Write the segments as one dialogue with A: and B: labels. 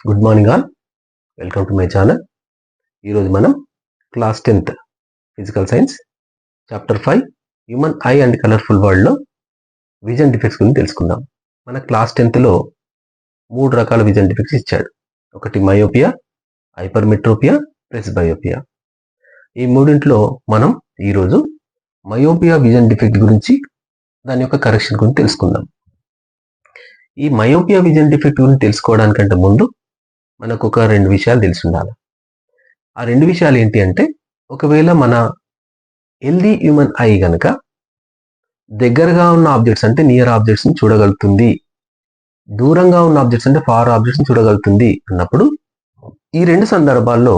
A: Good morning all, welcome to my channel. ఈరోజు మనం class 10th physical science chapter 5 human I and colourful వరల్డ్లో vision defects గురించి తెలుసుకుందాం. మన క్లాస్ 10thలో 3 రకాల విజన్ డిఫెక్ట్స్ ఇచ్చాడు. ఒకటి మయోపియా, హైపర్మెట్రోపియా, ప్రెస్బయోపియా. ఈ మూడింట్లో మనం ఈరోజు మయోపియా విజన్ డిఫెక్ట్ గురించి, దాని యొక్క కరెక్షన్ గురించి తెలుసుకుందాం. ఈ మయోపియా విజన్ డిఫెక్ట్ గురించి తెలుసుకోవడానికంటే ముందు మనకు ఒక 2 విషయాలు తెలిసి ఉండాలి. ఆ 2 విషయాలు ఏంటి అంటే, ఒకవేళ మన హెల్దీ హ్యూమన్ ఐ గనక దగ్గరగా ఉన్న ఆబ్జెక్ట్స్ అంటే నియర్ ఆబ్జెక్ట్స్ని చూడగలుగుతుంది, దూరంగా ఉన్న ఆబ్జెక్ట్స్ అంటే ఫార్ ఆబ్జెక్ట్స్ని చూడగలుగుతుంది అన్నప్పుడు, ఈ 2 సందర్భాల్లో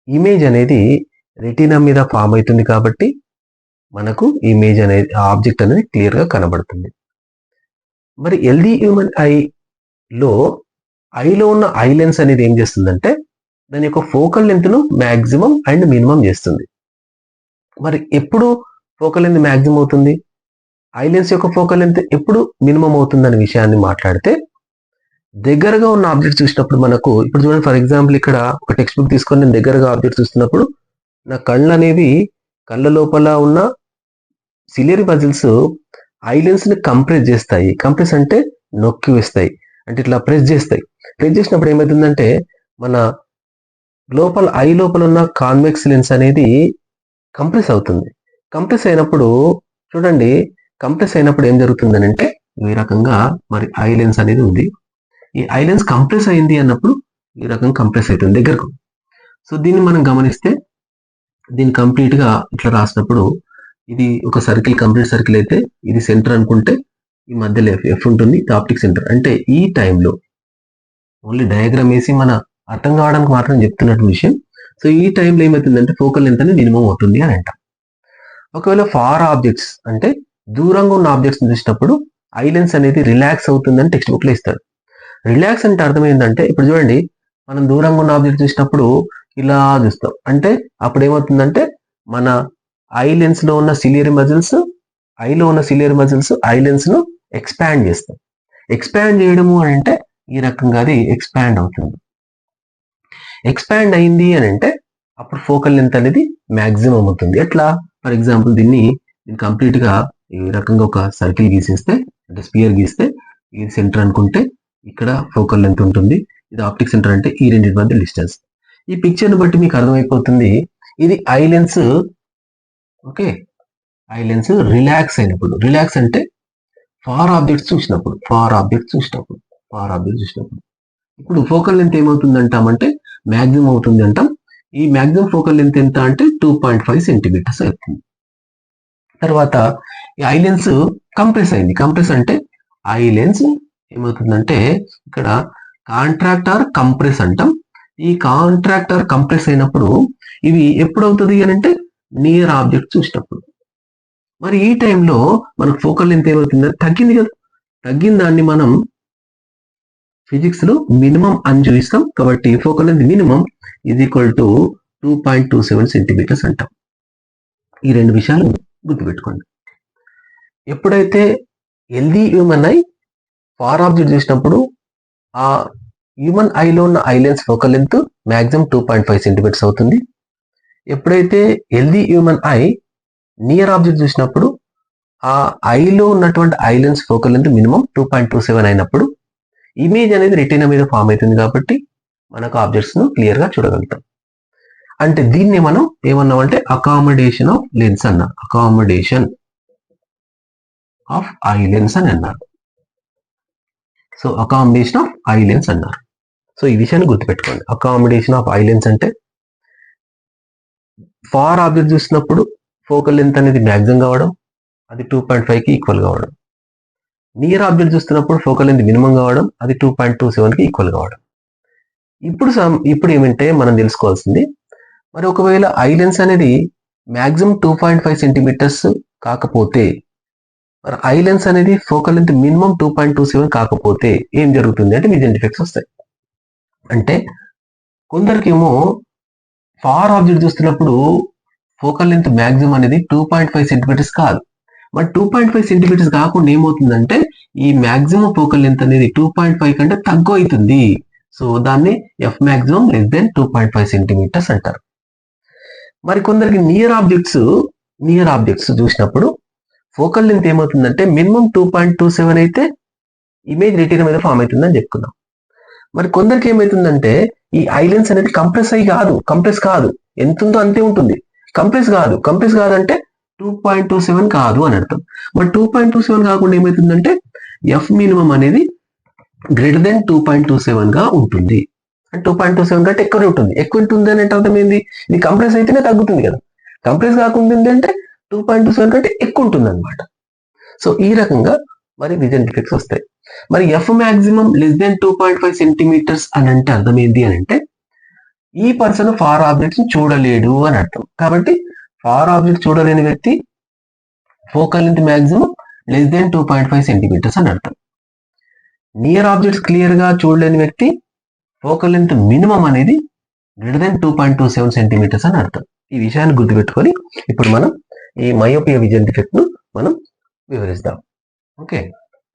A: ఇమేజ్ అనేది రెటీనా మీద ఫామ్ అవుతుంది. కాబట్టి మనకు ఇమేజ్ అనేది, ఆబ్జెక్ట్ అనేది క్లియర్గా కనబడుతుంది. మరి హెల్దీ హ్యూమన్ ఐలో ఉన్న ఐ లెన్స్ అనేది ఏం చేస్తుందంటే, దాని యొక్క ఫోకల్ లెంత్ను మ్యాక్సిమం అండ్ మినిమం చేస్తుంది. మరి ఎప్పుడు ఫోకల్ లెంత్ మ్యాక్సిమం అవుతుంది, ఐ లెన్స్ యొక్క ఫోకల్ లెంత్ ఎప్పుడు మినిమం అవుతుంది అనే విషయాన్ని మాట్లాడితే, దగ్గరగా ఉన్న ఆబ్జెక్ట్ చూసినప్పుడు మనకు, ఇప్పుడు చూడండి, ఫర్ ఎగ్జాంపుల్ ఇక్కడ ఒక టెక్స్ట్ బుక్ తీసుకొని నేను దగ్గరగా ఆబ్జెక్ట్ చూస్తున్నప్పుడు నా కళ్ళు అనేవి, కళ్ళ లోపల ఉన్న సిలియరీ మజిల్స్ ఐ లెన్స్ని కంప్రెస్ చేస్తాయి. కంప్రెస్ అంటే నొక్కి వేస్తాయి, అంటే ఇట్లా ప్రెస్ చేస్తాయి. ప్రెస్ చేసినప్పుడు ఏమవుతుందంటే, మన లోపల ఐ లోపల ఉన్న కాన్వెక్స్ లెన్స్ అనేది కంప్రెస్ అవుతుంది. కంప్రెస్ అయినప్పుడు చూడండి, కంప్రెస్ అయినప్పుడు ఏం జరుగుతుందని అంటే, ఈ రకంగా మరి ఐ లెన్స్ అనేది ఉంది. ఈ ఐ లెన్స్ కంప్రెస్ అయింది అన్నప్పుడు ఈ రకంగా కంప్రెస్ అవుతుంది దగ్గరకు. సో దీన్ని మనం గమనిస్తే, దీన్ని కంప్లీట్గా ఇట్లా రాసినప్పుడు, ఇది ఒక సర్కిల్, కంప్లీట్ సర్కిల్ అయితే ఇది సెంటర్ అనుకుంటే, ఈ మధ్యలో ఎఫ్ ఉంటుంది, ఇది ఆప్టిక్ సెంటర్. అంటే ఈ టైంలో ఓన్లీ డయాగ్రామ్ వేసి మన అర్థం కావడానికి మాత్రం చెప్తున్నట్టు విషయం. సో ఈ టైంలో ఏమవుతుందంటే, ఫోకల్ లెంత్ అనేది మినిమం అవుతుంది అని అంటాం. ఒకవేళ ఫార్ ఆబ్జెక్ట్స్ అంటే దూరంగా ఉన్న ఆబ్జెక్ట్స్ చూసినప్పుడు ఐ లెన్స్ అనేది రిలాక్స్ అవుతుందని టెక్స్ట్ బుక్లో ఇస్తాడు. రిలాక్స్ అంటే అర్థమైందంటే, ఇప్పుడు చూడండి, మనం దూరంగా ఉన్న ఆబ్జెక్ట్ చూసినప్పుడు ఇలా చూస్తాం. అంటే అప్పుడు ఏమవుతుందంటే, మన ఐ లెన్స్లో ఉన్న సిలియరీ మజిల్స్, ఐలో ఉన్న సిలియరీ మజిల్స్ ఐ లెన్స్ను ఎక్స్పాండ్ చేస్తాం. ఎక్స్పాండ్ చేయడము అని అంటే ఈ రకంగా అది ఎక్స్పాండ్ అవుతుంది. ఎక్స్పాండ్ అయింది అని అంటే అప్పుడు ఫోకల్ లెంత్ అనేది మ్యాక్సిమం అవుతుంది. ఎట్లా, ఫర్ ఎగ్జాంపుల్ దీన్ని కంప్లీట్గా ఈ రకంగా ఒక సర్కిల్ గీసేస్తే, అంటే స్పియర్ గీస్తే, ఇది సెంటర్ అనుకుంటే ఇక్కడ ఫోకల్ లెంత్ ఉంటుంది, ఇది ఆప్టిక్ సెంటర్ అంటే ఈ రెండింటి మధ్య డిస్టెన్స్. ఈ పిక్చర్ని బట్టి మీకు అర్థమైపోతుంది, ఇది eye lens. Okay, eye lens relax అయినప్పుడు, రిలాక్స్ అంటే ఫార్ ఆబ్జెక్ట్స్ చూసినప్పుడు, ఇప్పుడు ఫోకల్ లెంత్ ఏమవుతుంది అంటామంటే మ్యాక్సిమం అవుతుంది అంటాం. ఈ మ్యాక్సిమం ఫోకల్ లెంత్ ఎంత అంటే 2.5 సెంటీమీటర్స్ అవుతుంది. తర్వాత ఈ ఐ లెన్స్ కంప్రెస్ అయింది. కంప్రెస్ అంటే ఐ లెన్స్ ఏమవుతుందంటే, ఇక్కడ కాంట్రాక్ట్ ఆర్ కంప్రెస్ అంటాం. ఈ కాంట్రాక్ట్ ఆర్ కంప్రెస్ అయినప్పుడు ఇవి ఎప్పుడు అవుతుంది అని అంటే, నియర్ ఆబ్జెక్ట్ చూసినప్పుడు. మరి ఈ టైంలో మనకు ఫోకల్ లెంత్ ఏమవుతుందని తగ్గింది కదా, తగ్గిన దాన్ని మనం ఫిజిక్స్ లో మినిమం అని చూపిస్తాం. కాబట్టి focal length minimum is equal to 2.27 centimetres అంటాం. ఈ 2 విషయాలు గుర్తుపెట్టుకోండి. ఎప్పుడైతే healthy human eye far object చూసినప్పుడు ఆ హ్యూమన్ ఐలో ఉన్న eye lens focal length maximum 2.5 centimetres అవుతుంది. ఎప్పుడైతే healthy human eye near object చూసినప్పుడు ఆ ఐలో ఉన్నటువంటి eye lens focal length minimum 2.27 అయినప్పుడు ఇమేజ్ అనేది రెటీనా మీద ఫామ్ అవుతుంది. కాబట్టి మనకు ఆబ్జెక్ట్స్ ను క్లియర్ గా చూడగలుగుతాం. అంటే దీన్ని మనం ఏమన్నామంటే అకామిడేషన్ ఆఫ్ లెన్స్ అన్నారు. అకామిడేషన్ ఆఫ్ ఐ లెన్స్ అని అన్నారు. So accommodation of eye lens అన్నారు. సో ఈ విషయాన్ని గుర్తుపెట్టుకోండి. అకామిడేషన్ ఆఫ్ ఐ లెన్స్ అంటే ఫార్ ఆబ్జెక్ట్ చూసినప్పుడు ఫోకల్ లెంత్ అనేది మ్యాక్సిమం కావడం, అది 2.5కి ఈక్వల్ కావడం. నియర్ ఆబ్జెక్ట్ చూస్తున్నప్పుడు ఫోకల్ లెంత్ మినిమం కావడం, అది 2.27కి ఈక్వల్ కావడం. ఇప్పుడు ఏమంటే మనం తెలుసుకోవాల్సింది, మరి ఒకవేళ ఐ లెన్స్ అనేది మ్యాక్సిమం 2.5 సెంటీమీటర్స్ కాకపోతే, మరి ఐ లెన్స్ అనేది ఫోకల్ లెంత్ మినిమం 2.27 కాకపోతే ఏం జరుగుతుంది అంటే విజన్ డిఫెక్ట్స్ వస్తాయి. అంటే కొందరికేమో ఫార్ ఆబ్జెక్ట్ చూస్తున్నప్పుడు ఫోకల్ లెంత్ మ్యాక్సిమం అనేది 2.5 సెంటీమీటర్స్ కాదు. మరి 2.5 సెంటీమీటర్స్ కాకుండా ఏమవుతుందంటే ఈ మాక్సిమం ఫోకల్ లెంత్ అనేది 2.5 కంటే తక్కువ అవుతుంది. సో దాన్ని F maximum less than 2.5 centimetres అంటారు. మరి కొందరికి నియర్ ఆబ్జెక్ట్స్ చూసినప్పుడు ఫోకల్ లెంత్ ఏమవుతుందంటే మినిమం 2.27 అయితే ఇమేజ్ రెటీనా మీద ఫామ్ అవుతుందని చెప్పుకున్నాం. మరి కొందరికి ఏమవుతుందంటే ఈ ఐలెన్స్ అనేది కంప్రెస్ కాదు, ఎంత ఉందో అంతే ఉంటుంది. కంప్రెస్ కాదు అంటే 2.27 కాదు అని అర్థం. మరి 2.27 కాకుండా ఏమవుతుందంటే ఎఫ్ మినిమం అనేది గ్రేటర్ దెన్ 2.27 గా ఉంటుంది. అంటే 2.27 కంటే ఎక్కువ ఉంటుంది అని అర్థం ఏంది? ఇది కంప్రెస్ అయితేనే తగ్గుతుంది కదా, కంప్రెస్ కాకుండా అంటే 2.27 కంటే ఎక్కువ ఉంటుంది అనమాట. సో ఈ రకంగా మరి విజన్ డిఫెక్ట్స్ వస్తాయి. మరి F maximum less than 2.5 centimetres అని అంటే అర్థం ఏంటి అని అంటే ఈ పర్సన్ ఫార్ ఆబ్జెక్ట్స్ చూడలేడు అని అర్థం. కాబట్టి ఫార్ ఆబ్జెక్ట్ చూడలేని వ్యక్తి focal length maximum less than 2.5 centimetres అని అర్థం. నియర్ ఆబ్జెక్ట్స్ క్లియర్ గా చూడలేని వ్యక్తి ఫోకల్ లెంత్ మినిమం అనేది గ్రేటర్ దెన్ 2.27 సెంటీమీటర్స్ అని అర్థం. ఈ విషయాన్ని గుర్తుపెట్టుకొని ఇప్పుడు మనం ఈ మయోపియా విజన్ డిఫెక్ట్ ను మనం వివరిస్తాం. ఓకే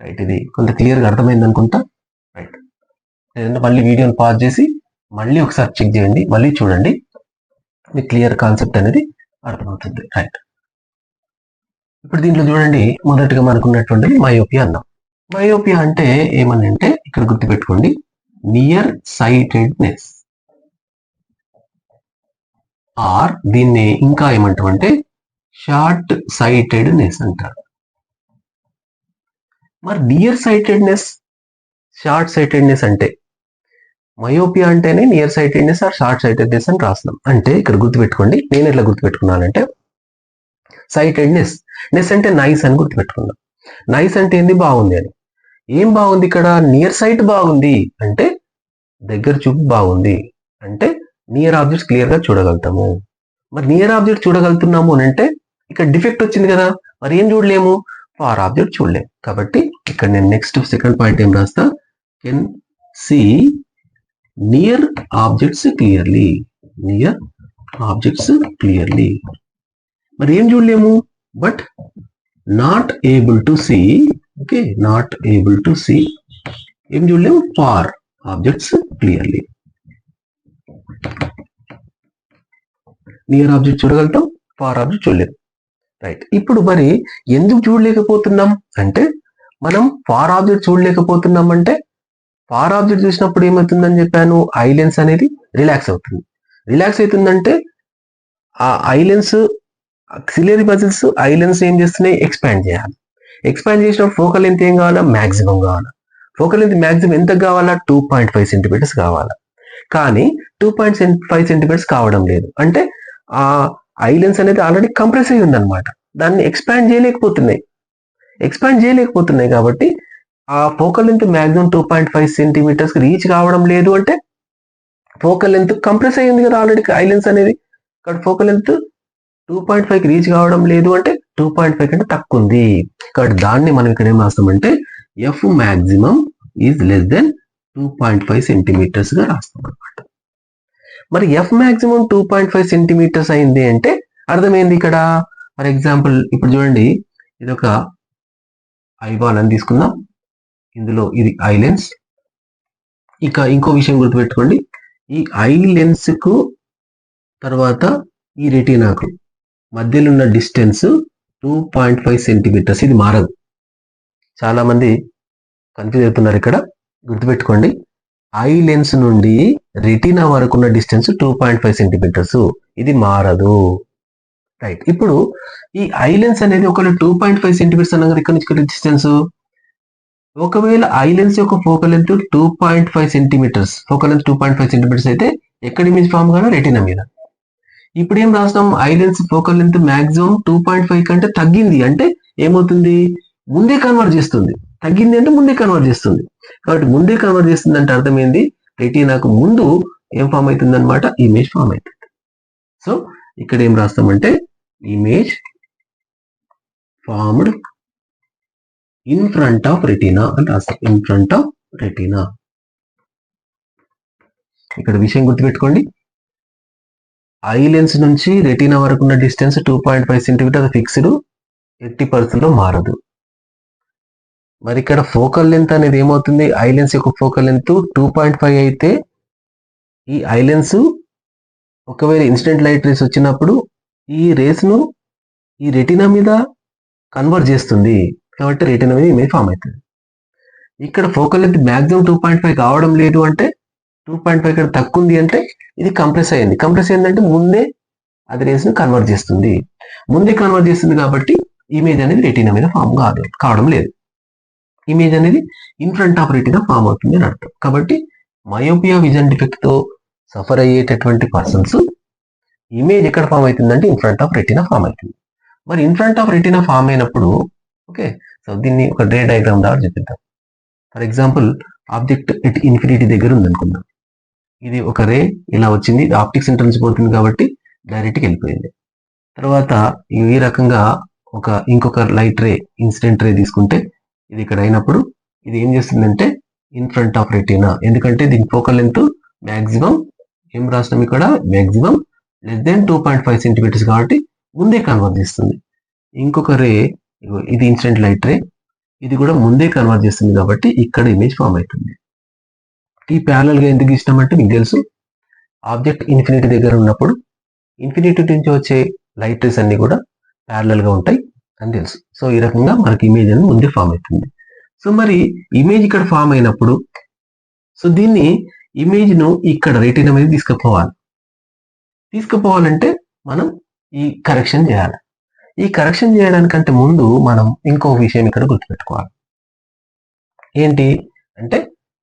A: రైట్, ఇది కొంత క్లియర్గా అర్థమైంది అనుకుంటా. రైట్, లేదంటే మళ్ళీ వీడియోని పాజ్ చేసి మళ్ళీ ఒకసారి చెక్ చేయండి, మళ్ళీ చూడండి, మీకు క్లియర్ కాన్సెప్ట్ అనేది అర్థమవుతుంది. రైట్, ఇప్పుడు దీంట్లో చూడండి, మొదటిగా మనకున్నటువంటిది మయోపియా అన్నాం. మయోపియా అంటే ఏమని అంటే ఇక్కడ గుర్తుపెట్టుకోండి, నియర్ సైటెడ్నెస్ ఆర్ దీన్ని ఇంకా ఏమంటామంటే షార్ట్ సైటెడ్నెస్ అంటారు. మరి నియర్ సైటెడ్నెస్, షార్ట్ సైటెడ్నెస్ అంటే మయోపియా అంటేనే near sightedness or short sightedness అని రాస్తున్నాం. అంటే ఇక్కడ గుర్తుపెట్టుకోండి, నేను ఎట్లా గుర్తుపెట్టుకున్నానంటే సైటెడ్నెస్ అంటే నైస్ అని గుర్తుపెట్టుకున్నాం. నైస్ అంటే ఏంది? బాగుంది అని. ఏం బాగుంది ఇక్కడ? నియర్ సైట్ బాగుంది అంటే దగ్గర చూపు బాగుంది అంటే నియర్ ఆబ్జెక్ట్స్ క్లియర్ గా చూడగలుగుతాము. మరి నియర్ ఆబ్జెక్ట్ చూడగలుగుతున్నాము అని అంటే ఇక్కడ డిఫెక్ట్ వచ్చింది కదా, మరి ఏం చూడలేము? ఫార్ ఆబ్జెక్ట్ చూడలేము. కాబట్టి ఇక్కడ నేను నెక్స్ట్ సెకండ్ పాయింట్ ఏం రాస్తా, can see near objects clearly. Near objects clearly. మరి ఏం చూడలేము? But not able to see. Okay, not able to see ఏం చూడలేము? Far objects clearly. Near object చూడగలుగుతాం, ఫార్ ఆబ్జెక్ట్ చూడలేము. రైట్, ఇప్పుడు మరి ఎందుకు చూడలేకపోతున్నాం అంటే మనం ఫార్ ఆబ్జెక్ట్ చూడలేకపోతున్నాం అంటే ఫార్ ఆబ్జెక్ట్ చూసినప్పుడు ఏమవుతుందని చెప్పాను, ఐలెన్స్ అనేది రిలాక్స్ అవుతుంది. రిలాక్స్ అవుతుందంటే ఆ ఐలెన్స్ సిలియరీ మజిల్స్ ఐలెన్స్ ఏం చేస్తున్నాయి? ఎక్స్పాండ్ చేయాలి. ఎక్స్పాండ్ చేసినప్పుడు ఫోకల్ లెంత్ ఏం కావాలా? మాక్సిమం కావాలా. ఫోకల్ లెంత్ మాక్సిమం ఎంత కావాలా? 2.5 సెంటీమీటర్స్ కావాలా. కానీ 2.5 సెంటీమీటర్స్ కావడం లేదు. అంటే ఆ ఐలెన్స్ అనేది ఆల్రెడీ కంప్రెస్ అయి ఉందన్నమాట. దాన్ని ఎక్స్పాండ్ చేయలేకపోతున్నాయి కాబట్టి ఆ focal length maximum 2.5 centimetres reach కావడం లేదు. అంటే ఫోకల్ లెంత్ కంప్రెస్ అయ్యింది కదా ఆల్రెడీ ఐలెన్స్ అనేది. ఇక్కడ ఫోకల్ లెంత్ 2.5 కి రీచ్ కావడం లేదు అంటే 2.5 కంటే తక్కువ ఉంది. ఇక్కడ దాన్ని మనం ఇక్కడ ఏం రాస్తామంటే F maximum is less than 2.5 centimetres గా రాస్తాం అనమాట. మరి ఎఫ్ మాక్సిమం 2.5 సెంటీమీటర్స్ అయింది అంటే అర్థమైంది ఇక్కడ. ఫర్ ఎగ్జాంపుల్ ఇప్పుడు చూడండి, ఇది ఒక ఐబాల్ అని తీసుకుందాం, ఇందులో ఇది ఐ లెన్స్. ఇక ఇంకో విషయం గుర్తుపెట్టుకోండి, ఈ ఐ లెన్స్ కు తర్వాత ఈ రెటీనాకు మధ్యలో ఉన్న డిస్టెన్స్ 2.5 సెంటీమీటర్స్. ఇది మారదు. చాలా మంది కన్ఫ్యూజ్ అవుతున్నారు ఇక్కడ. గుర్తుపెట్టుకోండి, ఐ లెన్స్ నుండి రెటీనా వరకు ఉన్న డిస్టెన్స్ 2.5 సెంటీమీటర్స్, ఇది మారదు. రైట్, ఇప్పుడు ఈ ఐ లెన్స్ అనేది ఒకవేళ 2.5 సెంటీమీటర్స్ అన్నది ఇక్కడ నుంచి డిస్టెన్స్. ఒకవేళ ఐ లెన్స్ యొక్క focal length 2.5 centimetres, focal length 2.5 centimetres అయితే ఎక్కడ ఇమేజ్ ఫామ్ కాదు? రెటీనా మీద. ఇప్పుడు ఏం రాస్తాం? I lens focal length maximum 2.5 కంటే తగ్గింది అంటే ఏమవుతుంది? ముందే కన్వర్ట్ చేస్తుంది. తగ్గింది అంటే ముందే కన్వర్ట్ చేస్తుంది. కాబట్టి ముందే కన్వర్ట్ చేస్తుంది అంటే అర్థమైంది, రెటీనాకు ముందు ఏం ఫామ్ అవుతుంది అనమాట? ఇమేజ్ ఫామ్ అవుతుంది. సో ఇక్కడ ఏం రాస్తామంటే image formed in front of retina అని రాస్తాం. In front of retina. ఇక్కడ విషయం గుర్తుపెట్టుకోండి, ఐ లెన్స్ నుంచి రెటీనా వరకు ఉన్న డిస్టెన్స్ 2.5 సెంటీమీటర్ ఫిక్స్డ్, 80% మారదు. మరి ఇక్కడ ఫోకల్ లెంత్ అనేది ఏమవుతుంది, ఐ లెన్స్ యొక్క ఫోకల్ లెంత్ 2.5 అయితే ఈ ఐ లెన్స్ ఒకవేళ ఇన్సిడెంట్ లైట్ రేస్ వచ్చినప్పుడు ఈ రేస్ ను ఈ రెటినా మీద కన్వర్ట్ చేస్తుంది, కాబట్టి రెటినా మీద ఇమేజ్ ఫామ్ అవుతుంది. ఇక్కడ ఫోకల్ లెంత్ మాక్సిమం 2.5 కావడం లేదు అంటే 2.5 ఇక్కడ తక్కువ ఉంది అంటే ఇది కంప్రెస్ అయింది. కంప్రెస్ అయిందంటే ముందే అది రేస్ ను కన్వర్ట్ చేస్తుంది. ముందే కన్వర్ట్ చేస్తుంది కాబట్టి ఇమేజ్ అనేది రెటినా మీద ఫామ్ కావడం లేదు. ఇమేజ్ అనేది in front of retina form అవుతుంది అని అర్థం. కాబట్టి మయోపియా విజన్ డిఫెక్ట్ తో సఫర్ అయ్యేటటువంటి పర్సన్స్ ఇమేజ్ ఎక్కడ ఫామ్ అవుతుందంటే in front of retina form అవుతుంది. మరి in front of retina form అయినప్పుడు ఓకే, సో దీన్ని ఒక రే డయాగ్రామ్ ద్వారా చూపిద్దాం. For example object at infinity దగ్గర ఉందనుకుందాం. ఇది ఒక రే ఇలా వచ్చింది, ఆప్టిక్ సెంటర్ నుంచి పోతుంది కాబట్టి డైరెక్ట్గా వెళ్ళిపోయింది. తర్వాత ఈ రకంగా ఇంకొక లైట్ రే ఇన్సిడెంట్ రే తీసుకుంటే ఇది ఇక్కడ అయినప్పుడు ఇది ఏం చేస్తుందంటే ఇన్ ఫ్రంట్ ఆఫ్ రెటినా, ఎందుకంటే దీని ఫోకల్ లెంత్ మ్యాక్సిమం ఏం రాష్ట్రం ఇక్కడ మ్యాక్సిమం లెస్ దెన్ 2.5 సెంటీమీటర్స్ కాబట్టి ముందే కన్వర్ట్ చేస్తుంది. ఇంకొక రే ఇది ఇన్సిడెంట్ లైట్ రే, ఇది కూడా ముందే కన్వర్ట్ చేస్తుంది కాబట్టి ఇక్కడ ఇమేజ్ ఫామ్ అవుతుంది. ఈ ప్యారలల్ గా ఎందుకు ఇష్టం అంటే మీకు తెలుసు, ఆబ్జెక్ట్ ఇన్ఫినిటీ దగ్గర ఉన్నప్పుడు ఇన్ఫినిటీ నుంచి వచ్చే లైట్ రేస్ అన్ని కూడా ప్యారలల్ గా ఉంటాయి అని తెలుసు. సో ఈ రకంగా మనకి ఇమేజ్ అనేది ముందే ఫామ్ అవుతుంది. సో మరి ఇమేజ్ ఇక్కడ ఫామ్ అయినప్పుడు సో దీన్ని ఇమేజ్ ను ఇక్కడ రెటినా మీద తీసుకుపోవాలంటే మనం ఈ కరెక్షన్ చేయాలి. ఈ కరెక్షన్ చేయడానికంటే ముందు మనం ఇంకో విషయం ఇక్కడ గుర్తుపెట్టుకోవాలి. ఏంటి అంటే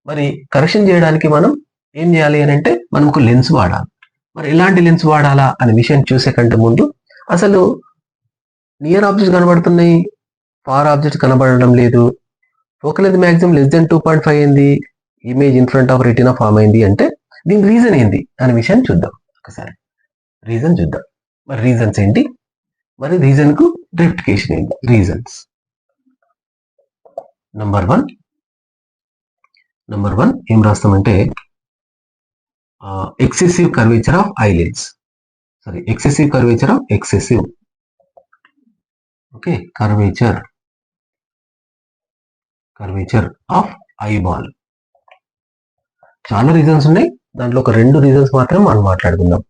A: మరి కరెక్షన్ చేయడానికి మనం ఏం చేయాలి అని అంటే మనం ఒక లెన్స్ వాడాలి. మరి ఎలాంటి లెన్స్ వాడాలా అనే విషయం చూసే కంటే ముందు అసలు నియర్ ఆబ్జెక్ట్స్ కనబడుతున్నాయి, ఫార్ ఆబ్జెక్ట్స్ కనబడడం లేదు, focal length maximum less than 2.5 అయింది, image in front of retina form అయింది అంటే దీని రీజన్ ఏంటి అనే విషయాన్ని చూద్దాం. ఒకసారి రీజన్ చూద్దాం. మరి రీజన్స్ ఏంటి, మరి రీజన్ కు రెక్టిఫికేషన్ ఏంటి? రీజన్స్ నంబర్ వన్ ఏం రాస్తామంటే excessive curvature of eye lens, excessive curvature of eyeball. చాలా రీజన్స్ ఉన్నాయి, దాంట్లో ఒక 2 రీజన్స్ మాత్రం మనం మాట్లాడుకుందాం.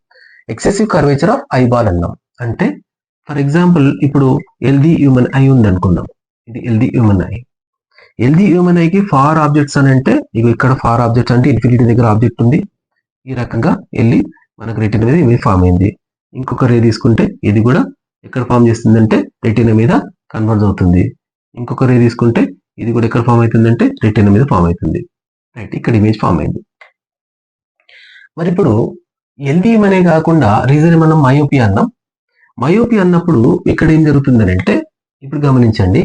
A: ఎక్సెసివ్ కర్వేచర్ ఆఫ్ ఐబాల్ అన్నాం అంటే ఫర్ ఎగ్జాంపుల్ ఇప్పుడు ఎల్ది హ్యూమన్ ఐ ఉంది అనుకుందాం. ఇది ఎల్ది హ్యూమన్ ఐకి ఫార్ ఆబ్జెక్ట్స్ అని అంటే ఇక ఇక్కడ ఫార్ ఆబ్జెక్ట్స్ అంటే ఇన్ఫినిటీ దగ్గర ఆబ్జెక్ట్ ఉంది, ఈ రకంగా వెళ్ళి మనకు రెటినా మీద ఇమేజ్ ఫామ్ అయింది. ఇంకొక రే తీసుకుంటే ఇది కూడా ఎక్కడ ఫామ్ చేస్తుందంటే రెటినా మీద కన్వర్జ్ అవుతుంది. ఇంకొక రే తీసుకుంటే ఇది కూడా ఎక్కడ ఫామ్ అవుతుందంటే రెటినా మీద ఫామ్ అవుతుంది. రైట్, ఇక్కడ ఇమేజ్ ఫామ్ అయింది. మరి ఇప్పుడు ఎల్డిఎం అనే కాకుండా రీజన్ మనం మయోపియా అన్నాం. మయోపియా అన్నప్పుడు ఇక్కడ ఏం జరుగుతుందని అంటే ఇప్పుడు గమనించండి,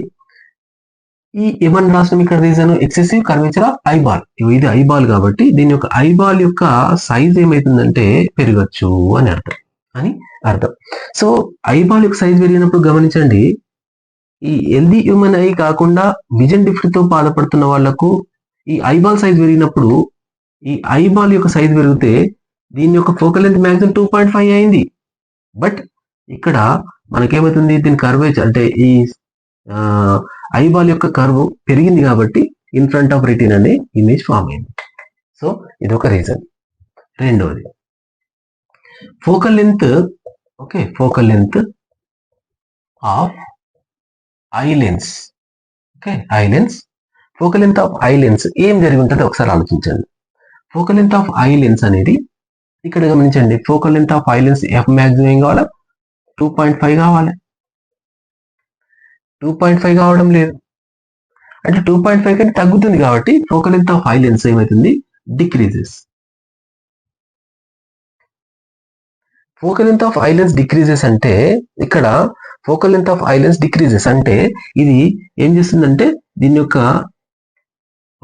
A: ఈ ఏమని రాష్ట్రం ఇక్కడ reason excessive curvature of eyeball. ఇది ఐబాల్ కాబట్టి దీని యొక్క ఐబాల్ యొక్క సైజ్ ఏమైతుందంటే పెరగచ్చు అని అర్థం. సో ఐబాల్ యొక్క సైజ్ పెరిగినప్పుడు గమనించండి, ఈ ఎల్ది హ్యూమన్ ఐ కాకుండా విజన్ డిఫెక్ట్ తో బాధపడుతున్న వాళ్లకు ఈ ఐబాల్ సైజ్ పెరిగినప్పుడు ఈ ఐబాల్ యొక్క సైజ్ పెరిగితే దీని యొక్క ఫోకల్ లెంత్ మ్యాక్సిమం 2.5 అయింది. బట్ ఇక్కడ మనకేమవుతుంది, దీని కర్వేచర్ అంటే ఈ ఐబాల్ యొక్క కర్వ్ పెరిగింది కాబట్టి ఇన్ ఫ్రంట్ ఆఫ్ రెటినా అనే ఇమేజ్ ఫామ్ అయింది. సో ఇది ఒక రీజన్. రెండవది focal length of eye lens. Focal length of eye lens ఏం జరిగి ఉంటుందో ఒకసారి ఆలోచించండి. Focal length of eye lens అనేది ఇక్కడ గమనించండి, focal length of eye lens F maximum ఏం కావాలి, 2.5 కావాలి. 2.5 కావడం లేదు అంటే 2.5 కంటే తగ్గుతుంది కాబట్టి focal length of eye lens ఏమవుతుంది, decreases. Focal length of eye lens decreases అంటే ఇక్కడ focal length of eye lens decreases అంటే ఇది ఏం చేస్తుందంటే దీని యొక్క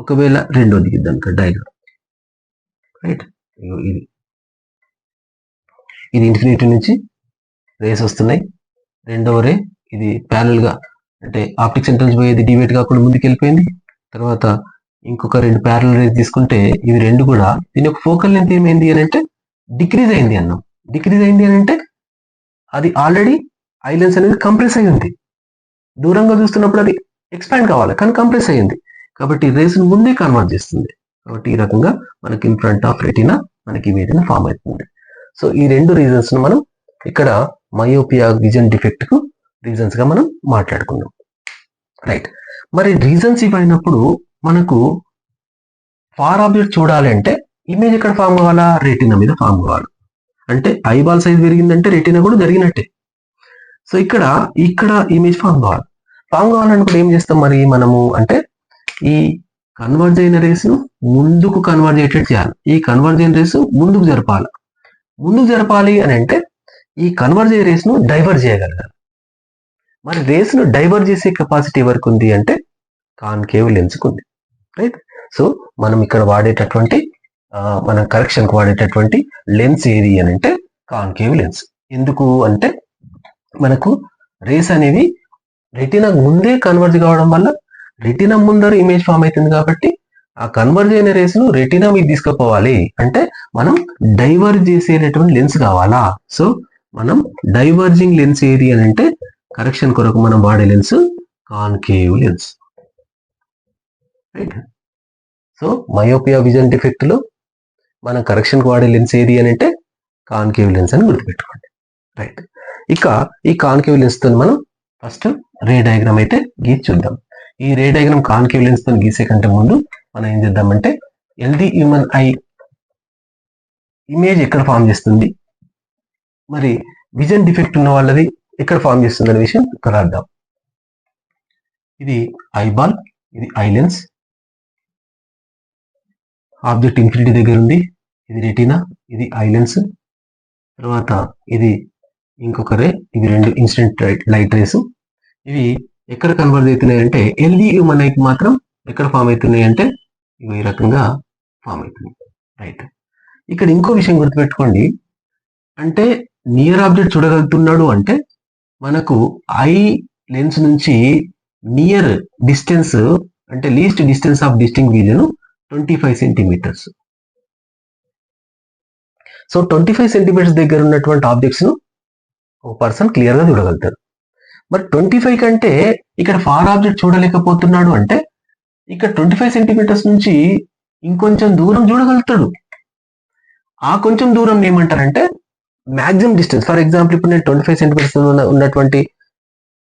A: ఒకవేళ రెండోది ఇద్దాం డయాగ్రామ్. రైట్, ఇది ఇన్ఫినిటీ నుంచి రేస్ వస్తున్నాయి. రెండవ రే ఇది ప్యారల్ గా అంటే ఆప్టిక్ సెంటర్ నుంచి పోయేది డివేట్ కాకుండా ముందుకు వెళ్ళిపోయింది. తర్వాత ఇంకొక 2 ప్యారల్ రేస్ తీసుకుంటే ఇవి రెండు కూడా దీని యొక్క ఫోకల్ లెంత్ ఏమైంది అని అంటే డిక్రీజ్ అయింది అన్నాం. డిక్రీజ్ అయింది అని అంటే అది ఆల్రెడీ ఐ లెన్స్ అనేది కంప్రెస్ అయి ఉంది. దూరంగా చూస్తున్నప్పుడు అది ఎక్స్పాండ్ కావాలి, కానీ కంప్రెస్ అయ్యింది కాబట్టి రేస్ ముందే కన్వర్ట్ చేస్తుంది. కాబట్టి ఈ రకంగా మనకి ఇన్ ఫ్రంట్ ఆఫ్ రెటీనా మనకి ఇమేజ్ ఫామ్ అవుతుంది. సో ఈ రెండు రీజన్స్ మనం ఇక్కడ మయోపియా విజన్ డిఫెక్ట్ కు రీజన్స్ గా మనం మాట్లాడుకున్నాం. రైట్, మరి రీజన్స్ ఇవైనప్పుడు మనకు ఫార్ ఆబ్జెక్ట్ చూడాలి అంటే ఇమేజ్ ఎక్కడ ఫామ్ కావాలా? రెటీనా మీద ఫామ్ కావాలి. అంటే ఐబాల్ సైజ్ పెరిగిందంటే రెటీనా కూడా జరిగినట్టే. సో ఇక్కడ ఇమేజ్ ఫామ్ కావాలనుకుంటే ఏం చేస్తాం మరి మనము అంటే ఈ కన్వర్జ్ అయిన రేస్ ను ముందుకు కన్వర్జ్ అయ్యేటట్టు చేయాలి. ఈ కన్వర్జ్ అయిన రేస్ ముందుకు జరపాలి అని అంటే ఈ కన్వర్జ్ అయ్యే రేస్ ను డైవర్ట్ చేయగలగాలి. మరి రేస్ ను డైవర్ట్ చేసే కెపాసిటీ ఎవరికి ఉంది అంటే కాన్కేవ్ లెన్స్ కు ఉంది. రైట్, సో మనం ఇక్కడ వాడేటటువంటి మన కరెక్షన్ కు వాడేటటువంటి లెన్స్ ఏది అని అంటే కాన్కేవ్ లెన్స్. ఎందుకు అంటే మనకు రేస్ అనేవి రెటీనా ముందే కన్వర్జ్ కావడం వల్ల రెటీనా ముందర ఇమేజ్ ఫామ్ అవుతుంది కాబట్టి ఆ కన్వర్జ్ అయిన రేస్ ను రెటీనా మీద తీసుకుపోవాలి అంటే మనం డైవర్జ్ చేసేటటువంటి లెన్స్ కావాలా. సో మనం డైవర్జింగ్ లెన్స్ ఏది అని అంటే కరెక్షన్ కొరకు మనం వాడే lens concave lens. Right, so myopia vision defect లో మనం కరెక్షన్ కు వాడే లెన్స్ ఏది అని అంటే కాన్కేవ్ లెన్స్ అని గుర్తుపెట్టుకోండి. రైట్, ఇక ఈ కాన్కేవ్ లెన్స్ తో మనం ఫస్ట్ రే డయాగ్రామ్ అయితే గీసి చూద్దాం. ఈ రే డయాగ్రామ్ కాన్కేవ్ లెన్స్ తో గీసే కంటే ముందు మనం ఏం చేద్దామంటే ఎల్ది హ్యూమన్ ఐ ఇమేజ్ ఎక్కడ ఫామ్ చేస్తుంది, మరి విజన్ డిఫెక్ట్ ఉన్న వాళ్ళది ఎక్కడ ఫామ్ చేస్తుంది అనే విషయం ఇక్కడ రాద్దాం. ఇది ఐబాల్, ఇది ఐ లెన్స్, ఆబ్జెక్ట్ ఇన్ఫినిటీ దగ్గర ఉంది, ఇది రెటీనా, ఇది ఐ లెన్స్, తర్వాత ఇది ఇంకొక రే, ఇవి రెండు ఇన్సిడెంట్ లైట్ రేస్. ఇవి ఎక్కడ కన్వర్జ్ అవుతున్నాయి అంటే ఎల్ఈ హ్యూమన్ ఐకి మాత్రం ఎక్కడ ఫామ్ అవుతున్నాయి అంటే ఇవి ఈ రకంగా ఫామ్ అవుతుంది. రైట్, ఇక్కడ ఇంకో విషయం గుర్తుపెట్టుకోండి, అంటే నియర్ ఆబ్జెక్ట్ చూడగలుగుతున్నాడు అంటే మనకు ఐ లెన్స్ నుంచి నియర్ డిస్టెన్స్ అంటే least distance of distinct vision 25 centimetres. So 25 centimetres దగ్గర ఉన్నటువంటి ఆబ్జెక్ట్స్ ను ఒక పర్సన్ క్లియర్ గా చూడగలుగుతారు. మరి 25 కంటే ఇక్కడ ఫార్ ఆబ్జెక్ట్ చూడలేకపోతున్నాడు అంటే ఇక్కడ 25 సెంటీమీటర్స్ నుంచి ఇంకొంచెం దూరం చూడగలుగుతాడు. ఆ కొంచెం దూరం ఏమంటారంటే మాక్సిమం డిస్టెన్స్. ఫర్ ఎగ్జాంపుల్ ఇప్పుడు నేను 25 సెంటీమీటర్స్ ఉన్నటువంటి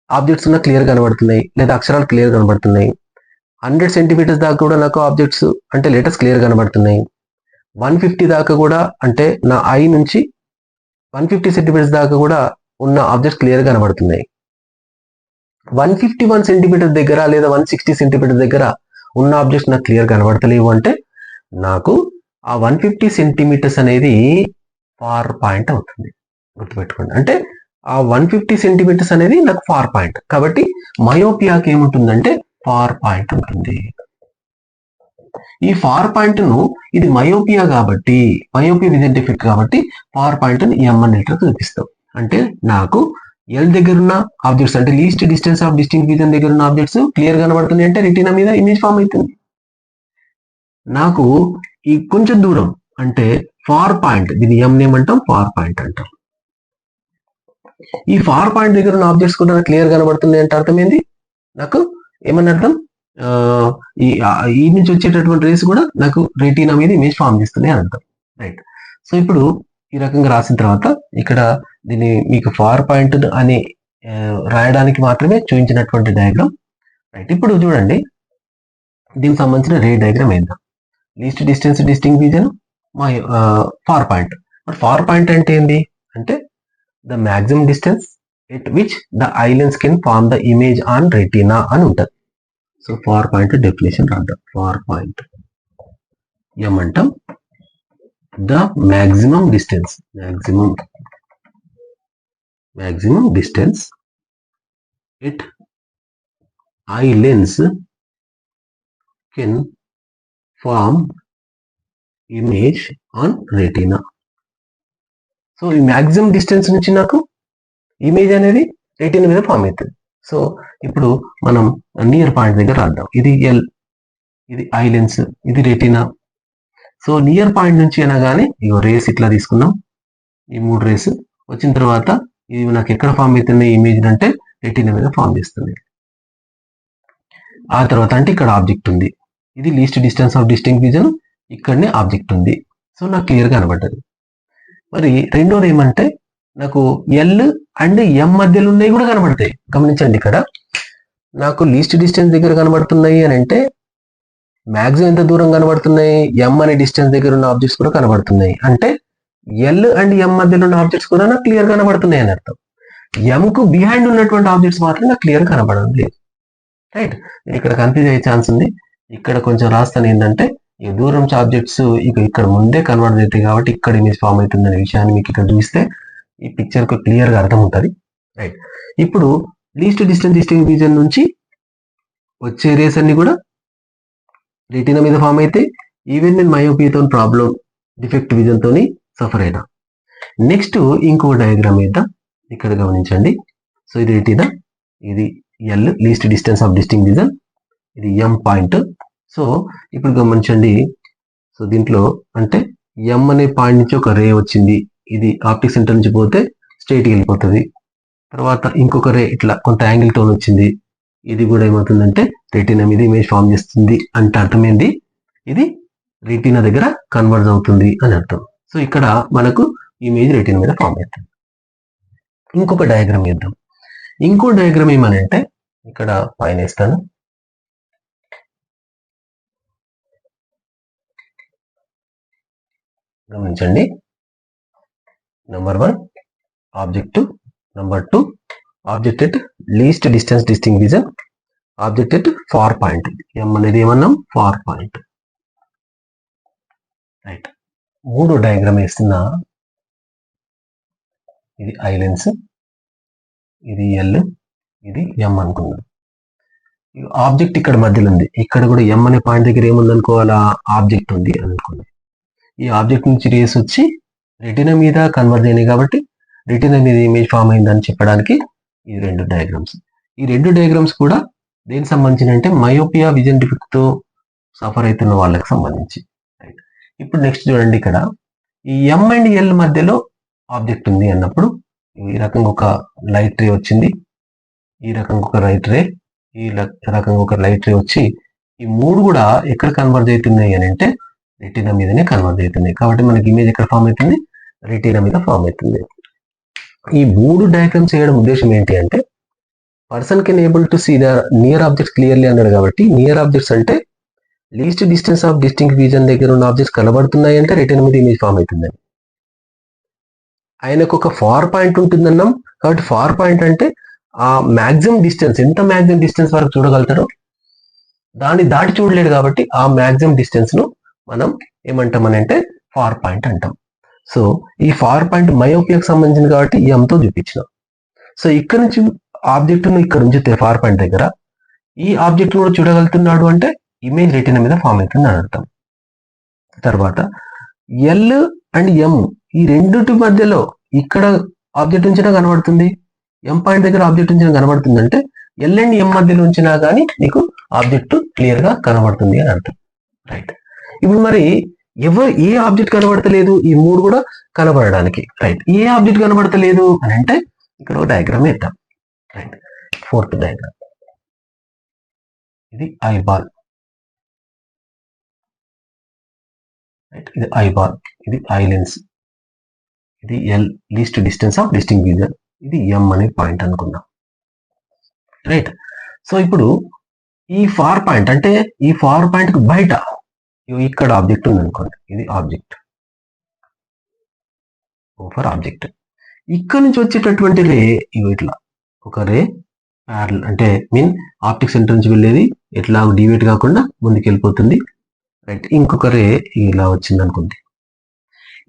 A: ఆబ్జెక్ట్స్ ఉన్న క్లియర్ కనబడుతున్నాయి, లేదా అక్షరాలు క్లియర్ కనబడుతున్నాయి. 100 సెంటీమీటర్స్ దాకా కూడా నాకు ఆబ్జెక్ట్స్ అంటే లెటర్స్ క్లియర్ కనబడుతున్నాయి. 150 దాకా కూడా అంటే నా ఐ నుంచి 150 సెంటీమీటర్స్ దాకా కూడా ఉన్న ఆబ్జెక్ట్స్ క్లియర్ కనబడుతున్నాయి. 151 సెంటీమీటర్ దగ్గర లేదా 160 సెంటీమీటర్ దగ్గర ఉన్న ఆబ్జెక్ట్స్ నాకు క్లియర్ కనబడతలేవు అంటే నాకు ఆ 150 సెంటీమీటర్స్ అనేది ఫార్ పాయింట్ అవుతుంది. గుర్తుపెట్టుకోండి, అంటే ఆ 150 సెంటీమీటర్స్ అనేది నాకు ఫార్ పాయింట్. కాబట్టి మయోపియాకి ఏముంటుందంటే ఫార్ పాయింట్ ఉంటుంది. ఈ ఫార్ పాయింట్ ను ఇది మయోపియా కాబట్టి మయోపియా విజన్ డిఫెక్ట్ కాబట్టి ఫార్ పాయింట్ ని ఎంఎన్ లీటర్ చూపిస్తాం. అంటే నాకు ఎల్ దగ్గర ఉన్న ఆబ్జెక్ట్స్ అంటే least distance of distinct vision దగ్గర ఉన్న ఆబ్జెక్ట్స్ క్లియర్ కనబడుతుంది అంటే రెటీనా మీద ఇమేజ్ ఫామ్ అవుతుంది. నాకు ఈ కొంచెం దూరం అంటే ఫార్ పాయింట్, దీని ఎం నేమ్ అంటాం, ఫార్ పాయింట్ అంటాం. ఈ ఫార్ పాయింట్ దగ్గర ఉన్న ఆబ్జెక్ట్స్ కూడా నాకు క్లియర్ కనబడుతుంది అంటే అర్థం ఏంది, నాకు ఏమని అర్థం, ఈ నుంచి వచ్చేటటువంటి రేస్ కూడా నాకు రెటీనా మీద ఇమేజ్ ఫామ్ చేస్తున్నాయి అని అర్థం. రైట్, సో ఇప్పుడు ఈ రకంగా రాసిన తర్వాత ఇక్కడ దీన్ని మీకు ఫార్ పాయింట్ అని రాయడానికి మాత్రమే చూపించినటువంటి డయాగ్రామ్. రైట్, ఇప్పుడు చూడండి దీనికి సంబంధించిన రే డయాగ్రామ్ వేద్దాం. Least distance distinct vision far point. మరి ఫార్ పాయింట్ అంటే ఏంటి అంటే the maximum distance at which the eye lens can form the image on retina అని ఉంటుంది. సో ఫార్ పాయింట్ డెఫినేషన్ రాద్దాం. ఫార్ పాయింట్ ఏమంటాం, the maximum distance at eye lens can form image on retina. So ఈ maximum distance నుంచి నాకు image అనేది retina మీద form అవుతుంది. సో ఇప్పుడు మనం నియర్ పాయింట్ దగ్గర రాద్దాం. ఇది ఎల్, ఇది ఐ లెన్స్, ఇది రెటీనా. సో నియర్ పాయింట్ నుంచి అనగానే ఇగో రేస్ ఇట్లా తీసుకున్నాం, ఈ 3 రేస్ వచ్చిన తర్వాత ఇవి నాకు ఎక్కడ ఫామ్ అవుతుంది ఇమేజ్ అంటే రెటీనా మీద ఫామ్ చేస్తుంది. ఆ తర్వాత అంటే ఇక్కడ ఆబ్జెక్ట్ ఉంది, ఇది least distance of distinct vision, ఇక్కడనే ఆబ్జెక్ట్ ఉంది. సో నాకు క్లియర్గా కనబడ్డది. మరి రెండోది ఏమంటే నాకు ఎల్ అండ్ ఎం మధ్యలో ఉన్నాయి కూడా కనబడతాయి. గమనించండి, ఇక్కడ నాకు లీస్ట్ డిస్టెన్స్ దగ్గర కనబడుతున్నాయి అని అంటే మ్యాక్సిమం ఎంత దూరం కనబడుతున్నాయి, ఎం అనే డిస్టెన్స్ దగ్గర ఉన్న ఆబ్జెక్ట్స్ కూడా కనబడుతున్నాయి. అంటే ఎల్ అండ్ ఎం మధ్యలో ఉన్న ఆబ్జెక్ట్స్ కూడా నాకు క్లియర్ కనబడుతున్నాయి అని అర్థం. ఎం కు బిహైండ్ ఉన్నటువంటి ఆబ్జెక్ట్స్ మాత్రం నాకు క్లియర్ కనబడడం లేదు. రైట్, ఇక్కడ కన్ఫ్యూజ్ అయ్యే ఛాన్స్ ఉంది. ఇక్కడ కొంచెం రాస్తాను ఏంటంటే ఈ దూరం ఆబ్జెక్ట్స్ ఇక ఇక్కడ ముందే కన్వర్ట్ అవుతాయి కాబట్టి ఇక్కడ ఇమేజ్ ఫామ్ అవుతుంది అనే విషయాన్ని మీకు ఇక్కడ చూస్తే ఈ పిక్చర్ కు క్లియర్ గా అర్థం ఉంటుంది. రైట్, ఇప్పుడు లీస్ట్ డిస్టెన్స్ డిస్టింక్ట్ విజన్ నుంచి వచ్చే రేస్ అన్ని కూడా రెటీనా మీద ఫామ్ అయితే ఈవెన్ నేను మయోపియాతో ప్రాబ్లం డిఫెక్ట్ విజన్ తోని సఫర్ అయినా. నెక్స్ట్ ఇంకో డయాగ్రామ్ వేద్దాం. ఇక్కడ గమనించండి. సో ఇది రెటీనా, ఇది L least distance of distinct vision, ఇది ఎం పాయింట్. సో ఇప్పుడు గమనించండి. సో దీంట్లో అంటే ఎం అనే పాయింట్ నుంచి ఒక రే వచ్చింది, ఇది ఆప్టిక్ సెంటర్ నుంచి పోతే స్ట్రైట్కి వెళ్ళిపోతుంది. తర్వాత ఇంకొక రే ఇట్లా కొంత యాంగిల్ టోన్ వచ్చింది, ఇది కూడా ఏమవుతుందంటే రెటీనా మీద ఇమేజ్ ఫామ్ చేస్తుంది. అంటే అర్థమైంది, ఇది రెటీనా దగ్గర కన్వర్జ్ అవుతుంది అని అర్థం. సో ఇక్కడ మనకు ఇమేజ్ రెటీనా మీద ఫామ్ అవుతుంది. ఇంకొక డయాగ్రామ్ వేద్దాం. ఇంకో డయాగ్రామ్ ఏమనంటే ఇక్కడ పైన వేస్తాను. గమనించండి, number 1 object, number 2 object at least distance distinct vision, object at far point. M అనేది ఏమన్నాం, ఫార్ పాయింట్. రైట్, 3 డయాగ్రామ్ వేస్తున్నా. ఇది ఐ లెన్స్, ఇది ఎల్, ఇది ఎం అనుకున్నాం. ఆబ్జెక్ట్ ఇక్కడ మధ్యలో ఉంది, ఇక్కడ కూడా ఎం అనే పాయింట్ దగ్గర ఏముంది అనుకోవాలా, ఆబ్జెక్ట్ ఉంది అని అనుకోండి. ఈ ఆబ్జెక్ట్ నుంచి రేస్ వచ్చి రెటీనా మీద కన్వర్జ్ అయినాయి కాబట్టి రెటీనా మీద ఇమేజ్ ఫామ్ అయిందని చెప్పడానికి ఈ 2 డయాగ్రామ్స్. ఈ 2 డయాగ్రామ్స్ కూడా దేనికి సంబంధించిన అంటే మయోపియా విజన్ డిఫెక్ట్ తో సఫర్ అవుతున్న వాళ్ళకి సంబంధించి. రైట్, ఇప్పుడు నెక్స్ట్ చూడండి, ఇక్కడ ఈ ఎం అండ్ ఎల్ మధ్యలో ఆబ్జెక్ట్ ఉంది అన్నప్పుడు ఈ రకంగా ఒక లైట్ రే వచ్చింది, ఈ రకంగా ఒక లైట్ రే, ఈ రకంగా ఒక లైట్ రే వచ్చి ఈ 3 కూడా ఎక్కడ కన్వర్జ్ అవుతున్నాయి అని అంటే రెటీనా మీదనే కన్వర్జ్ అవుతున్నాయి. కాబట్టి మనకి ఇమేజ్ ఎక్కడ ఫామ్ అవుతుంది, రెటీనా మీద ఫామ్ అవుతుంది. ఈ 3 డయాగ్రామ్స్ చేయడం ఉద్దేశం ఏంటి అంటే person can able to see the near objects clearly అన్నాడు కాబట్టి నియర్ ఆబ్జెక్ట్స్ అంటే least distance of distinct vision దగ్గర ఉన్న ఆబ్జెక్ట్స్ కనబడుతున్నాయి అంటే రెటీనా మీద ఇమేజ్ ఫామ్ అవుతుంది. ఆయనకు ఒక ఫార్ పాయింట్ ఉంటుందన్నాం కాబట్టి ఫార్ పాయింట్ అంటే ఆ మ్యాక్సిమం డిస్టెన్స్, ఎంత మ్యాక్సిమం డిస్టెన్స్ వరకు చూడగలుగుతాడో దాన్ని దాటి చూడలేడు కాబట్టి ఆ మ్యాక్సిమం డిస్టెన్స్ ను మనం ఏమంటాం అని అంటే ఫార్ పాయింట్ అంటాం. సో ఈ ఫార్ పాయింట్ మయోపియాకి సంబంధించింది కాబట్టి ఎంతో చూపించినాం. సో ఇక్కడ నుంచి ఆబ్జెక్ట్ ను ఇక్కడ ఉంచితే ఫార్ పాయింట్ దగ్గర ఈ ఆబ్జెక్ట్ కూడా చూడగలుగుతున్నాడు అంటే ఇమేజ్ రెటీనా మీద ఫామ్ అవుతుంది అని అర్థం. తర్వాత ఎల్ అండ్ ఎం ఈ రెండుటి మధ్యలో ఇక్కడ ఆబ్జెక్ట్ ఉంచినా కనబడుతుంది, ఎం పాయింట్ దగ్గర ఆబ్జెక్ట్ ఉంచినా కనబడుతుంది అంటే ఎల్ అండ్ ఎం మధ్యలో ఉంచినా కానీ నీకు ఆబ్జెక్ట్ క్లియర్ గా కనబడుతుంది అని అర్థం. రైట్, ఇప్పుడు మరి ఏ ఆబ్జెక్ట్ కనబడతలేదు, ఈ 3 కూడా కనబడడానికి. రైట్, ఏ ఆబ్జెక్ట్ కనబడతలేదు అని అంటే ఇక్కడ ఒక డయాగ్రామ్ వేద్దాం. రైట్, 4th డయాగ్రామ్, ఇది ఐ బాల్. రైట్, ఇది ఐ బాల్, ఇది ఐ లెన్స్, ఇది L least distance of distinct vision, ఇది ఎం అనే పాయింట్ అనుకుందాం. రైట్, సో ఇప్పుడు ఈ ఫార్ పాయింట్ అంటే ఈ ఫార్ పాయింట్ కు బయట ఇక్కడ ఆబ్జెక్ట్ ఉంది అనుకోండి, ఇది ఆబ్జెక్ట్, ఫర్ ఆబ్జెక్ట్. ఇక్కడ నుంచి వచ్చేటటువంటి రే ఇట్లా ఒక రే ప్యారల్ అంటే మీన్ ఆప్టిక్ సెంటర్ నుంచి వెళ్ళేది ఎట్లా డివేట్ కాకుండా ముందుకు వెళ్ళిపోతుంది. రైట్, ఇంకొక రే ఇలా వచ్చింది అనుకోండి.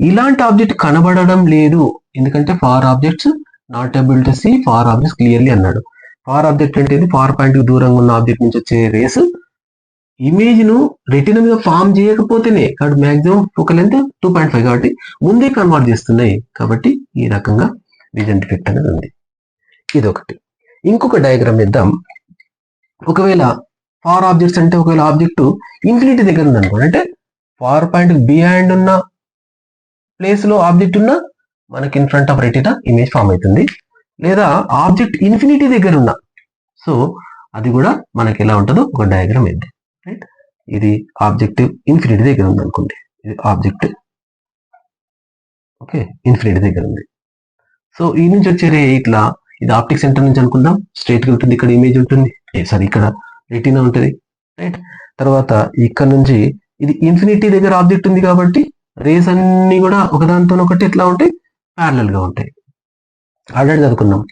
A: ఇలాంటి ఆబ్జెక్ట్ కనబడడం లేదు, ఎందుకంటే far objects not able to see far objects clearly అన్నాడు. ఫార్ ఆబ్జెక్ట్ అంటే ఇది ఫార్ పాయింట్ కి దూరంగా ఉన్న ఆబ్జెక్ట్ నుంచి వచ్చే రేస్ ఇమేజ్ ను రెటీనా మీద ఫామ్ చేయకపోతేనే, కాబట్టి మాక్సిమం ఫోకల్ లెంగ్త్ 2.5 కాబట్టి ముందే కన్వర్ట్ చేస్తున్నాయి, కాబట్టి ఈ రకంగా విజన్ డిఫెక్ట్ అనేది ఉంది. ఇదొకటి. ఇంకొక డయాగ్రామ్ ఇద్దాం. ఒకవేళ ఫార్ ఆబ్జెక్ట్స్ అంటే ఒకవేళ ఆబ్జెక్ట్ ఇన్ఫినిటీ దగ్గర ఉంది అనుకోండి, అంటే ఫార్ పాయింట్ బిహైండ్ ఉన్న ప్లేస్ లో ఆబ్జెక్ట్ ఉన్న మనకి in front of retina image form అవుతుంది. లేదా ఆబ్జెక్ట్ ఇన్ఫినిటీ దగ్గర ఉన్న, సో అది కూడా మనకి ఎలా ఉంటుందో ఒక డయాగ్రామ్ ఏంటి, రైట్. ఇది ఆబ్జెక్టివ్ ఇన్ఫినిటీ దగ్గర ఉంది అనుకోండి, ఇది ఆబ్జెక్టివ్ ఓకే ఇన్ఫినిటీ దగ్గర ఉంది. సో ఈ నుంచి వచ్చే రే ఇట్లా, ఇది ఆప్టిక్ సెంటర్ నుంచి అనుకుందాం, స్ట్రైట్ గా ఉంటుంది, ఇక్కడ ఇమేజ్ ఉంటుంది, సారీ ఇక్కడ రెటీనా ఉంటుంది, రైట్. తర్వాత ఇక్కడ నుంచి ఇది ఇన్ఫినిటీ దగ్గర ఆబ్జెక్ట్ ఉంది కాబట్టి రేస్ అన్ని కూడా ఒకదానితో ఒకటి ఎట్లా ఉంటాయి, ప్యారలల్ గా ఉంటాయి. ఆల్రెడీ చదువుకున్నాం